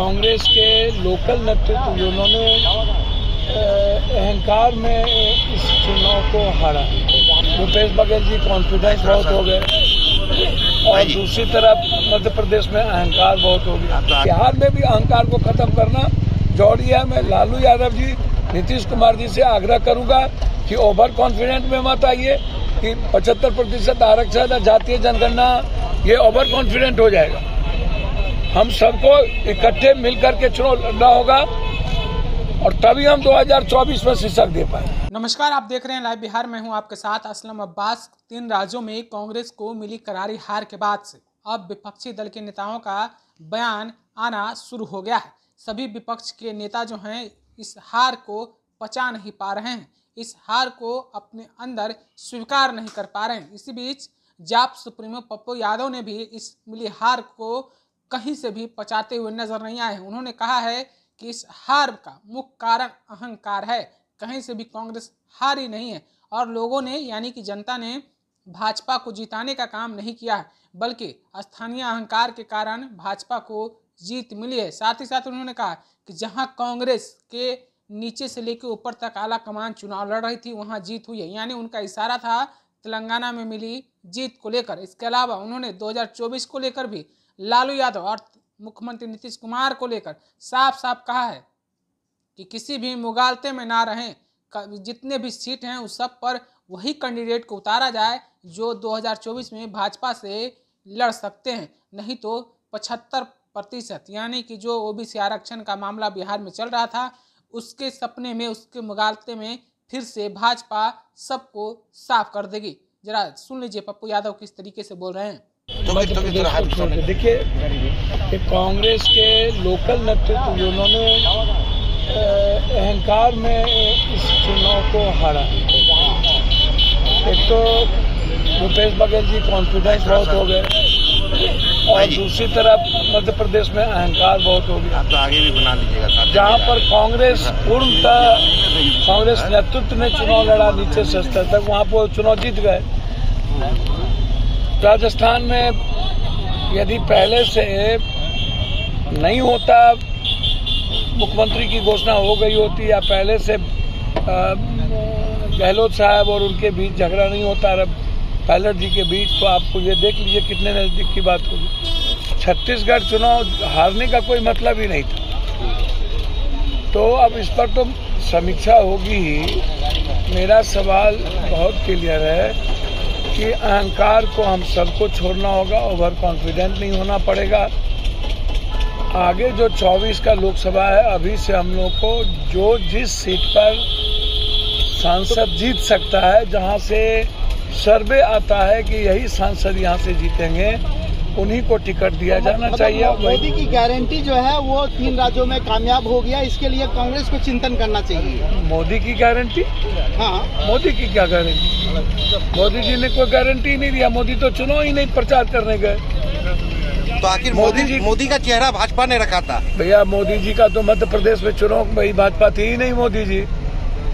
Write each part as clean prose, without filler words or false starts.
कांग्रेस के लोकल नेतृत्व जिन्होंने अहंकार में इस चुनाव को हारा। भूपेश बघेल जी कॉन्फिडेंस बहुत हो गए और दूसरी तरफ मध्य प्रदेश में अहंकार बहुत हो गया। बिहार में भी अहंकार को खत्म करना जरूरी है। मैं लालू यादव जी, नीतीश कुमार जी से आग्रह करूंगा कि ओवर कॉन्फिडेंट में मत आइए कि 75% आरक्षण, जातीय जनगणना, ये ओवर कॉन्फिडेंट हो जाएगा। हम सबको इकट्ठे मिलकर के चुनाव लड़ना होगा और तभी हम 2024 में शीर्षक दे पाए। नमस्कार, आप देख रहे हैं लाइव बिहार। मैं हूं आपके साथ असलम अब्बास। 3 राज्यों में कांग्रेस को मिली करारी हार के बाद से अब विपक्षी दल के नेताओं का बयान आना शुरू हो गया है। सभी विपक्ष के नेता जो हैं इस हार को पचा नहीं पा रहे हैं, इस हार को अपने अंदर स्वीकार नहीं कर पा रहे हैं। इसी बीच जाप सुप्रीमो पप्पू यादव ने भी इस मिली हार को कहीं से भी पचाते हुए नजर नहीं आए हैं। उन्होंने कहा है कि इस हार का मुख्य कारण अहंकार है, कहीं से भी कांग्रेस हारी नहीं है और लोगों ने यानी कि जनता ने भाजपा को जिताने का काम नहीं किया है, बल्कि स्थानीय अहंकार के कारण भाजपा को जीत मिली है। साथ ही साथ उन्होंने कहा कि जहां कांग्रेस के नीचे से लेकर ऊपर तक आला कमान चुनाव लड़ रही थी वहां जीत हुई है, यानी उनका इशारा था तेलंगाना में मिली जीत को लेकर। इसके अलावा उन्होंने 2024 को लेकर भी लालू यादव और मुख्यमंत्री नीतीश कुमार को लेकर साफ साफ कहा है कि किसी भी मुगालते में ना रहें, जितने भी सीट हैं उस सब पर वही कैंडिडेट को उतारा जाए जो 2024 में भाजपा से लड़ सकते हैं, नहीं तो 75% यानी कि जो ओबीसी आरक्षण का मामला बिहार में चल रहा था उसके सपने में, उसके मुगालते में फिर से भाजपा सबको साफ कर देगी। जरा सुन लीजिए पप्पू यादव किस तरीके से बोल रहे हैं। देखिए, कांग्रेस के लोकल नेतृत्व जिन्होंने अहंकार में इस चुनाव को हारा। एक तो भूपेश बघेल जी कॉन्फिडेंस बहुत हो गए और दूसरी तरफ मध्य प्रदेश में अहंकार बहुत हो गया। तो आगे भी बना लीजिएगा। जहाँ पर कांग्रेस पूर्णतः कांग्रेस नेतृत्व ने चुनाव लड़ा नीचे से स्तर तक, वहाँ पर चुनाव जीत गए। राजस्थान में यदि पहले से नहीं होता, मुख्यमंत्री की घोषणा हो गई होती या पहले से गहलोत साहब और उनके बीच झगड़ा नहीं होता पायलट जी के बीच, तो आपको ये देख लीजिए कितने नजदीक की बात होगी। छत्तीसगढ़ चुनाव हारने का कोई मतलब ही नहीं था। तो अब इस पर तो समीक्षा होगी ही। मेरा सवाल बहुत क्लियर है कि अहंकार को हम सबको छोड़ना होगा, ओवर कॉन्फिडेंट नहीं होना पड़ेगा। आगे जो 24 का लोकसभा है, अभी से हम लोग को जो जिस सीट पर सांसद जीत सकता है, जहां से सर्वे आता है कि यही सांसद यहां से जीतेंगे, उन्हीं को टिकट दिया जाना चाहिए। मोदी की गारंटी जो है वो 3 राज्यों में कामयाब हो गया, इसके लिए कांग्रेस को चिंतन करना चाहिए। मोदी की गारंटी? हाँ, मोदी की क्या गारंटी? मोदी जी ने कोई गारंटी नहीं दिया। मोदी तो चुनाव ही नहीं प्रचार करने गए। तो आखिर मोदी का चेहरा भाजपा ने रखा था। भैया, मोदी जी का तो मध्य प्रदेश में चुनाव भाई भाजपा थी ही नहीं। मोदी जी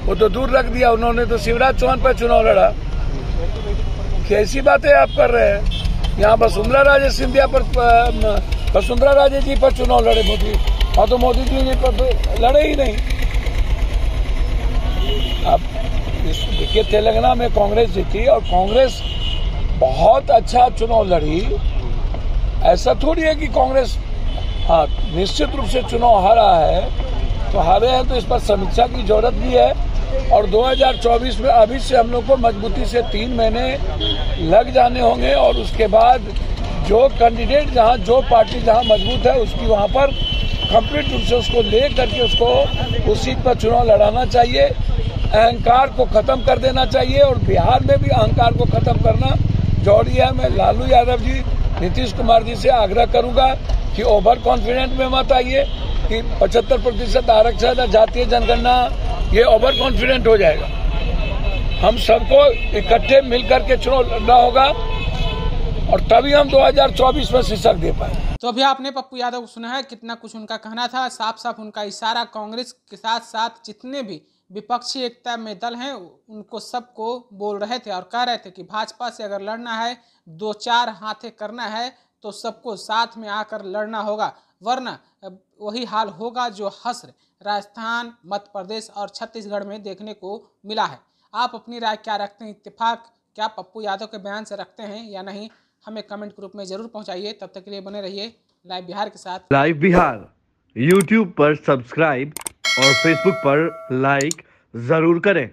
वो तो दूर रख दिया। उन्होंने तो शिवराज चौहान पर चुनाव लड़ा। कैसी बातें आप कर रहे हैं? यहाँ वसुंधरा राजे सिंधिया पर, वसुंधरा राजे जी पर चुनाव लड़े मोदी, और तो मोदी जी पर तो लड़े ही नहीं। अब देखिए, तेलंगाना में कांग्रेस जीती और कांग्रेस बहुत अच्छा चुनाव लड़ी। ऐसा थोड़ी है कि कांग्रेस निश्चित रूप से चुनाव हारा है, तो हारे हैं तो इस पर समीक्षा की जरूरत भी है। और 2024 में अभी से हम लोग को मजबूती से 3 महीने लग जाने होंगे और उसके बाद जो कैंडिडेट जहां, जो पार्टी जहां मजबूत है उसकी वहां पर कंप्लीट रूप से उसको ले करके उसको उस सीट पर चुनाव लड़ाना चाहिए। अहंकार को खत्म कर देना चाहिए और बिहार में भी अहंकार को खत्म करना जरूरी है। मैं लालू यादव जी, नीतीश कुमार जी से आग्रह करूंगा कि ओवर कॉन्फिडेंट में मत आइए कि 75% आरक्षण, जातीय जनगणना, ये ओवर कॉन्फिडेंट हो जाएगा। हम सबको इकट्ठे मिलकर के चुनाव लड़ना होगा और तभी हम 2024 में शीर्षक दे पाए। तो अभी आपने पप्पू यादव को सुना है, कितना कुछ उनका कहना था। साफ साफ उनका इशारा कांग्रेस के साथ साथ जितने भी विपक्षी एकता में दल हैं उनको सबको बोल रहे थे और कह रहे थे कि भाजपा से अगर लड़ना है, 2-4 हाथे करना है तो सबको साथ में आकर लड़ना होगा, वरना वही हाल होगा जो हश्र राजस्थान, मध्य प्रदेश और छत्तीसगढ़ में देखने को मिला है। आप अपनी राय क्या रखते हैं? इत्तेफाक क्या पप्पू यादव के बयान से रखते हैं या नहीं? हमें कमेंट ग्रुप में जरूर पहुंचाइए। तब तक के लिए बने रहिए लाइव बिहार के साथ। लाइव बिहार यूट्यूब पर सब्सक्राइब और फेसबुक पर लाइक जरूर करें।